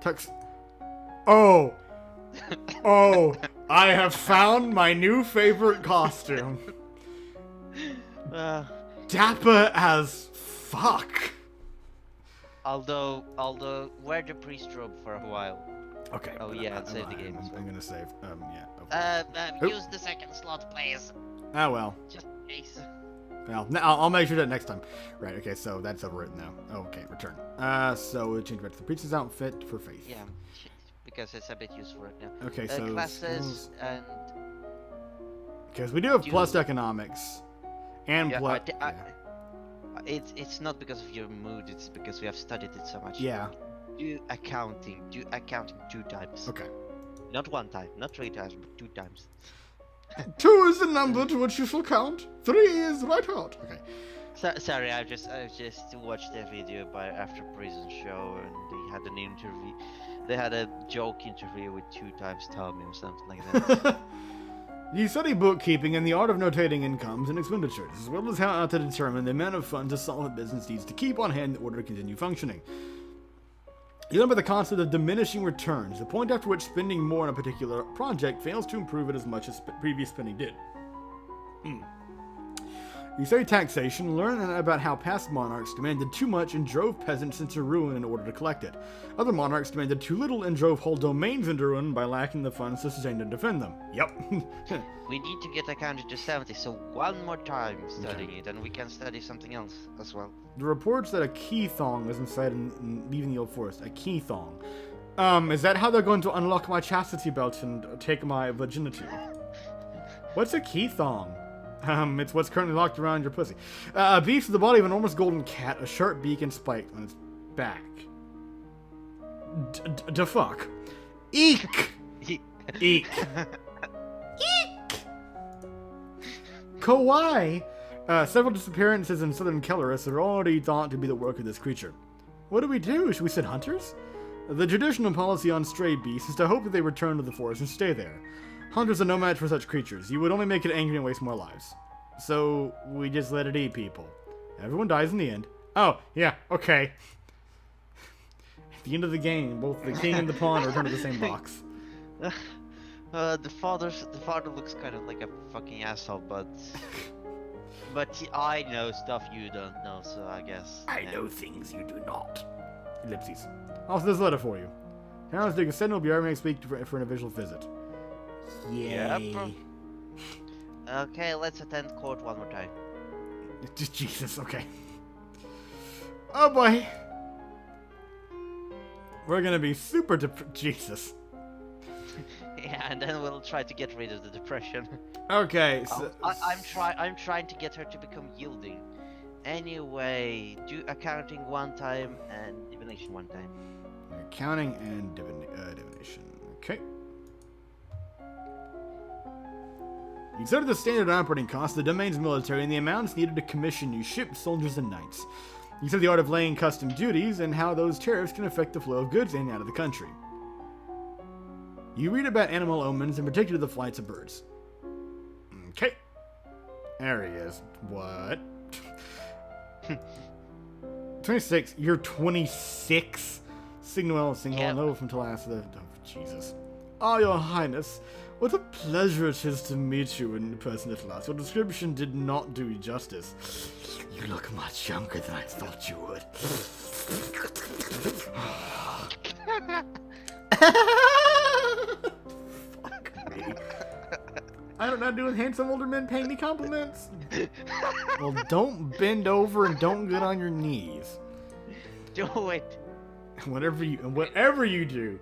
Tux. Oh. Oh. I have found my new favorite costume. Dapper as fuck. Although, wear the priest robe for a while. Okay. Oh yeah, and save the game as well. I'm gonna save. Yeah. Use the second slot, please. Oh well. Just in case. Well, I'll make sure that next time. Right. Okay. So that's overwritten now. Okay. Return. So we'll change back to the priest's outfit for Faith. Yeah, because it's a bit useful right now. Okay. So classes and. Because we do have plus economics, and plus. It's not because of your mood. It's because we have studied it so much. Yeah. Do accounting 2 times. Okay. Not 1 time, not 3 times, but 2 times. 2 is the number to which you shall count. 3 is right out. Okay. Sorry, I just watched a video by After Prison Show, and they had an interview. They had a joke interview with 2 times Tommy or something like that. You study bookkeeping and the art of notating incomes and expenditures, as well as how to determine the amount of funds a solid business needs to keep on hand in order to continue functioning. You learn about the concept of diminishing returns, the point after which spending more on a particular project fails to improve it as much as previous spending did. You study taxation, learn about how past monarchs demanded too much and drove peasants into ruin in order to collect it. Other monarchs demanded too little and drove whole domains into ruin by lacking the funds to sustain and defend them. Yep. We need to get accounted to 70, so 1 more time studying it, and we can study something else as well. The reports that a key thong is inside in leaving the old forest. A key thong. Is that how they're going to unlock my chastity belt and take my virginity? What's a key thong? It's what's currently locked around your pussy. A beast with the body of an enormous golden cat, a sharp beak and spike on its back. Da fuck. Eek! Eek! Eek! Kawaii! Several disappearances in southern Kelleris are already thought to be the work of this creature. What do we do? Should we send hunters? The traditional policy on stray beasts is to hope that they return to the forest and stay there. Hunters are no match for such creatures. You would only make it angry and waste more lives. So, we just let it eat people. Everyone dies in the end. Oh, yeah, okay. At the end of the game, both the king and the pawn return to the same box. The father looks kind of like a fucking asshole, but I know stuff you don't know, so I guess. I know things you do not. Ellipses. Also, there's a letter for you. Harrow's doing a sentinel will be arriving next week for an official visit. Yay. Yep. Okay, let's attend court 1 more time. Jesus, okay. Oh boy. We're gonna be super Jesus. Yeah, and then we'll try to get rid of the depression. Okay, so... I'm trying to get her to become yielding. Anyway, do accounting 1 time and divination 1 time. Accounting and divination. Okay. You consider the standard operating costs, the domain's military, and the amounts needed to commission new ships, soldiers, and knights. You consider the art of laying custom duties and how those tariffs can affect the flow of goods in and out of the country. You read about animal omens, in particular the flights of birds. Okay. There he is. What? 26. You're 26? Signal, Yep. no from Talas. Oh, Jesus. Oh, your highness. What a pleasure it is to meet you in person at last. Your description did not do you justice. You look much younger than I thought you would. Fuck me. I don't know how to do with handsome older men paying me compliments. Well, don't bend over and don't get on your knees. Do it. Whatever you do,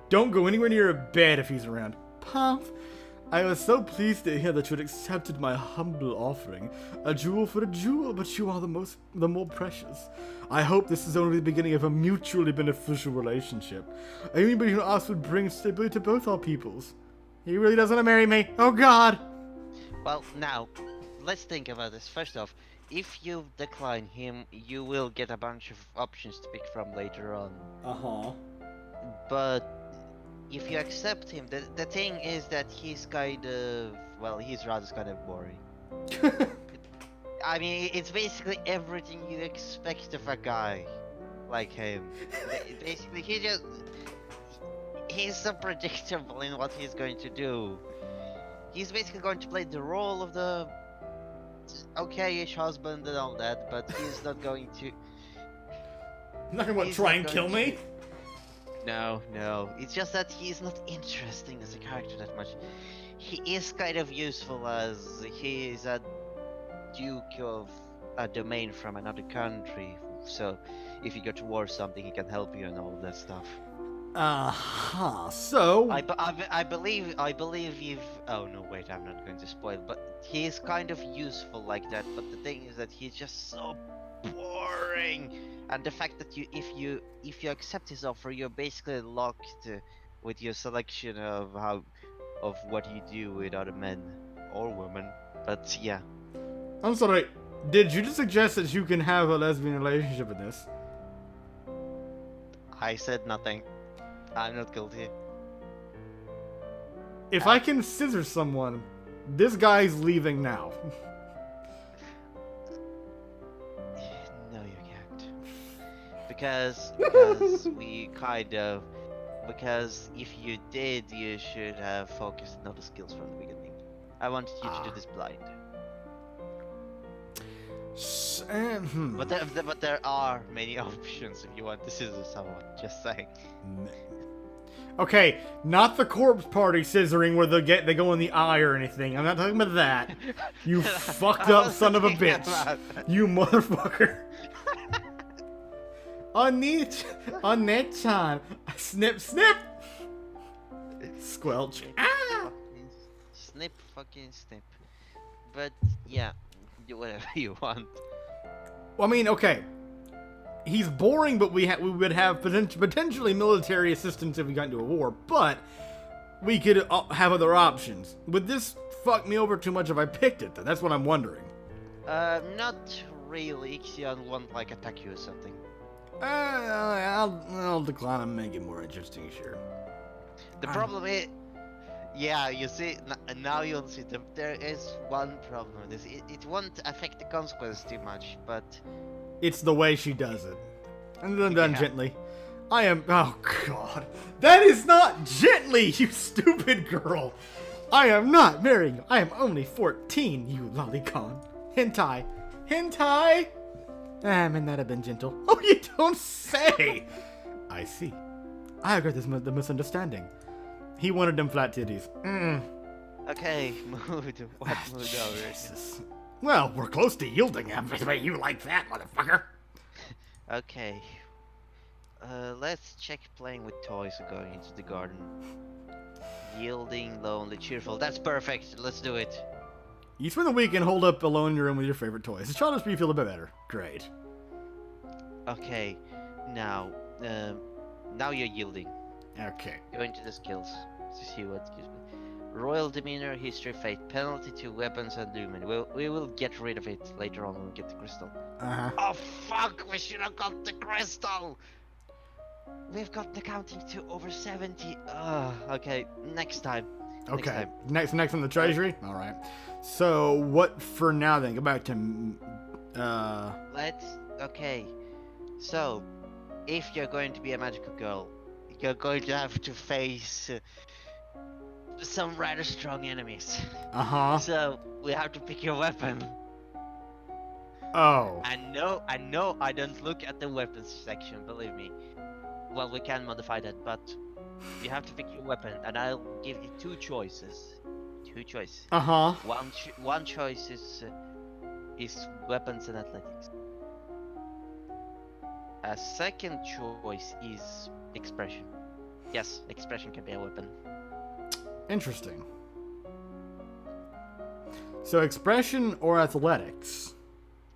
don't go anywhere near a bed if he's around. Pop, I was so pleased to hear that you had accepted my humble offering. A jewel for a jewel, but you are the more precious. I hope this is only the beginning of a mutually beneficial relationship. Anybody who asks would bring stability to both our peoples. He really doesn't want to marry me. Oh God. Well, now, let's think about this. First off, if you decline him, you will get a bunch of options to pick from later on. Uh-huh. But if you accept him, the thing is that he's kind of, well, he's rather kind of boring. I mean, it's basically everything you expect of a guy like him. Basically, he's so predictable in what he's going to do. He's basically going to play the role of the okay-ish husband and all that, but he's not going to. Not gonna He's try not and kill going me? No, no. It's just that he's not interesting as a character that much. He is kind of useful as he is a duke of a domain from another country. So if you go to war or something, he can help you and all of that stuff. So... I believe you've. Oh no, wait, I'm not going to spoil. But he is kind of useful like that. But the thing is that he's just so boring. And the fact that if you accept his offer, you're basically locked with your selection of what you do with other men or women. But yeah. I'm sorry, did you just suggest that you can have a lesbian relationship in this? I said nothing. I'm not guilty. If I can scissor someone, this guy's leaving now. No, you can't. Because we kind of. Because if you did, you should have focused on other skills from the beginning. I wanted you to do this blind. But there are many options if you want to scissor someone. Just saying. Okay, not the corpse party scissoring where they go in the eye or anything. I'm not talking about that. You fucked up son of a bitch. You motherfucker. On that time. Snip, snip. Squelch. Ah! Snip, fucking snip. But yeah, do whatever you want. Well, I mean, okay. He's boring, but we would have potentially military assistance if we got into a war, but we could have other options. Would this fuck me over too much if I picked it, then? That's what I'm wondering. Not really. Ixion won't like attack you or something. I'll decline and make it more interesting, sure. The problem is, yeah, you see, now you'll see, there is one problem with this. It won't affect the consequences too much, but... It's the way she does it. And then done gently. I am... Oh, God. That is not gently, you stupid girl. I am not marrying you. I am only 14, you lolicon. Hentai. Hentai? May not have been gentle. Oh, you don't say! I see. I regret the misunderstanding. He wanted them flat titties. Okay, mood. What mood are we in? Jesus. Well, we're close to yielding him. You like that, motherfucker. Okay. Let's check playing with toys or going into the garden. Yielding, lonely, cheerful. That's perfect. Let's do it. You spend the weekend holed up alone in your room with your favorite toys. The child you feel a bit better. Great. Okay. Now you're yielding. Okay. Go into the skills to see what gives me. Royal demeanor, history, fate, penalty to weapons and lumen. We will get rid of it later on when we get the crystal. Oh fuck! We should have got the crystal. We've got the counting to over 70. Okay, next time. Okay. Next on the treasury. All right. So what for now then? Go back to. Okay. So, if you're going to be a magical girl, you're going to have to face some rather strong enemies. So we have to pick your weapon. Oh. I know I don't look at the weapons section, believe me. Well, we can modify that, but you have to pick your weapon, and I'll give you two choices. One choice is weapons and athletics. A second choice is expression. Yes, expression can be a weapon. Interesting. So expression or athletics?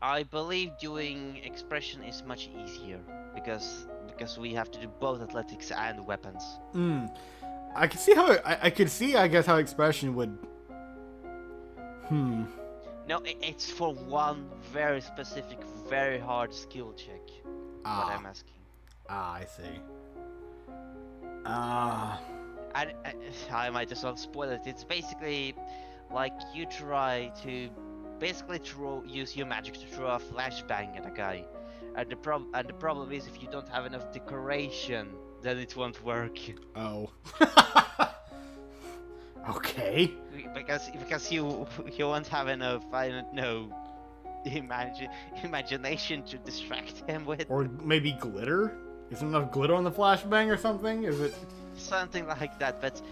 I believe doing expression is much easier because we have to do both athletics and weapons. I can see how I could see, I guess, how expression would. No, it's for one very specific, very hard skill check. What I'm asking. I see. And I might as well spoil it. It's basically like you try to use your magic to throw a flashbang at a guy, and the problem is if you don't have enough decoration then it won't work. Oh. Okay. Because you won't have enough, I don't know, imagination to distract him with. Or maybe glitter? Isn't enough glitter on the flashbang or something? Is it? Something like that, but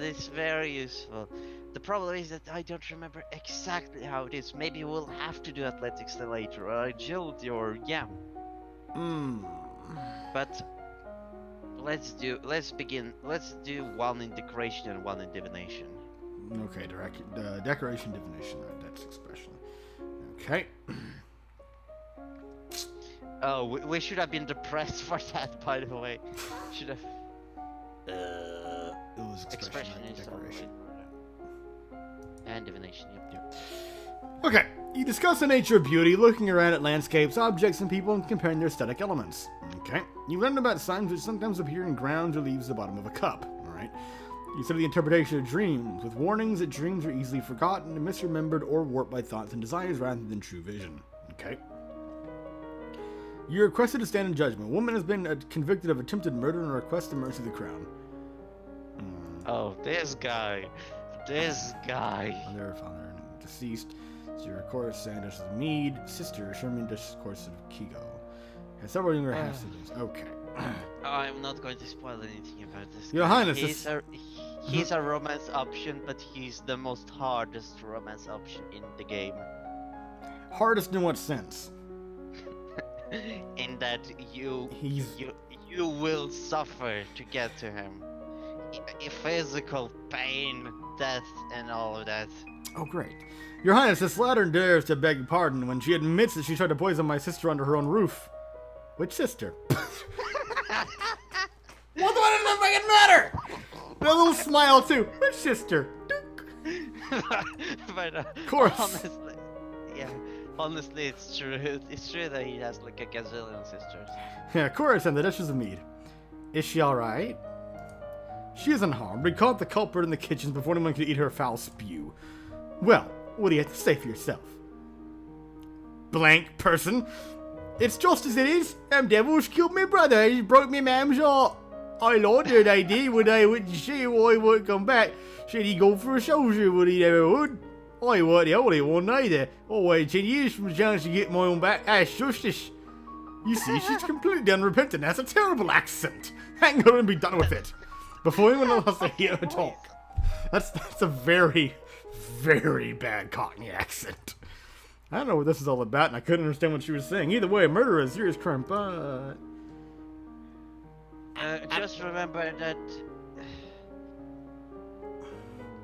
it's very useful. The problem is that I don't remember exactly how it is. Maybe we'll have to do athletics later, or agility, or yeah. But let's do one in decoration and one in divination. Okay, decoration, divination, that's expression. Okay. Oh, we should have been depressed for that, by the way. Should have. It was expression, not is decoration. And divination, yep. Okay, you discuss the nature of beauty, looking around at landscapes, objects, and people, and comparing their aesthetic elements. Okay, you learn about signs which sometimes appear in ground or leaves the bottom of a cup. Alright, you study the interpretation of dreams, with warnings that dreams are easily forgotten and misremembered or warped by thoughts and desires rather than true vision. Okay. You're requested to stand in judgment. A woman has been convicted of attempted murder and requests the mercy of the crown. Oh, this guy. Mother, father, and deceased. Your course, Sanders of Mead. Sister, Sherman, course of Kigo. Has several younger half siblings. Okay. I'm not going to spoil anything about this. Your Highness, he's a romance option, but he's the most hardest romance option in the game. Hardest in what sense? In that you will suffer to get to him. Physical pain, death, and all of that. Oh, great. Your Highness, this Slattern dares to beg pardon when she admits that she tried to poison my sister under her own roof. Which sister? What does it fucking matter? A little smile, too. Which sister? But, of course. Honestly, it's true. It's true that he has like a gazillion sisters. Yeah, Chorus and the Duchess of Mead. Is she alright? She is unharmed. We caught the culprit in the kitchens before anyone could eat her foul spew. Well, what do you have to say for yourself? Blank person. It's just as it is. Them devils killed my brother. He broke my mam's heart. I lied her they did when they went to see why he wouldn't come back. Said he'd go for a soldier, but he never would. I wasn't the only one either. I waited 10 years for the chance to get my own back. That's justice. You see, she's completely unrepentant. That's a terrible accent. Hang on and be done with it. Before anyone else to hear her talk. That's a very, very bad Cockney accent. I don't know what this is all about, and I couldn't understand what she was saying. Either way, murder is a serious crime, but... just remember that...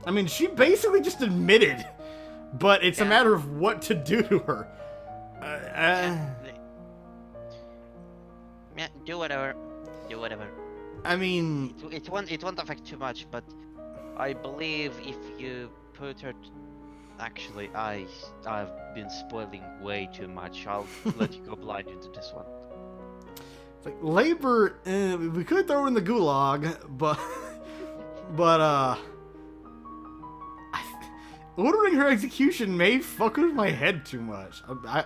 I mean, she basically just admitted, but it's a matter of what to do to her. Yeah, do whatever. Do whatever. I mean... It won't affect too much, but I believe if you put her... Actually, I've been spoiling way too much. I'll let you go blind into this one. It's like, labor, we could throw her in the gulag, but... ordering her execution may fuck with my head too much.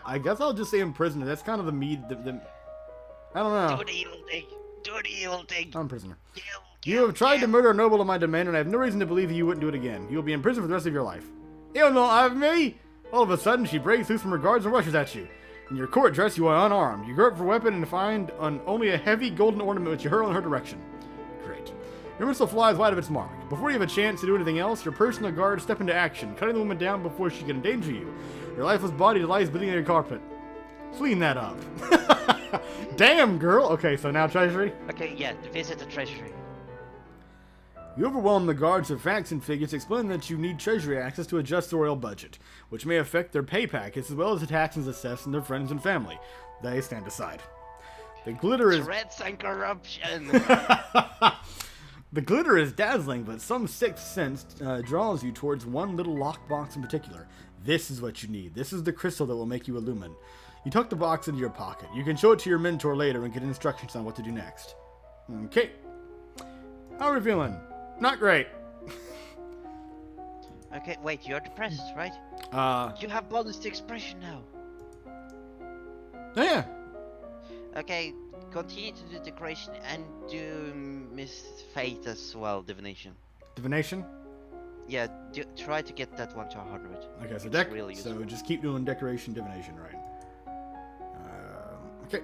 I guess I'll just say imprisoned. That's kind of the mead... I don't know. Do the evil thing. Do the evil thing. I'm prisoner. You have tried to murder a noble of my domain, and I have no reason to believe that you wouldn't do it again. You will be in prison for the rest of your life. You don't have me! All of a sudden, she breaks loose from her guards and rushes at you. In your court dress, you are unarmed. You grip for a weapon and find only a heavy golden ornament which you hurl in her direction. Great. Your missile flies wide of its mark. Before you have a chance to do anything else, your personal guards step into action, cutting the woman down before she can endanger you. Your lifeless body lies bleeding on your carpet. Clean that up. Damn, girl! Okay, so now treasury? Okay, yeah, visit the treasury. You overwhelm the guards with facts and figures, explaining that you need treasury access to adjust the royal budget, which may affect their pay packets as well as the taxes assessed on their friends and family. They stand aside. The glitter is... Threats and corruption! The glitter is dazzling, but some sixth sense draws you towards one little lockbox in particular. This is what you need. This is the crystal that will make you illumine. You tuck the box into your pocket. You can show it to your mentor later and get instructions on what to do next. Okay. How are we feeling? Not great. Okay, wait, you're depressed, right? You have bonus to expression now. Yeah. Okay, continue to do decoration and do Miss Fate as well, divination. Divination? Yeah, try to get that one to 100. Okay, so It's really so useful. just keep doing decoration, divination, right? Okay.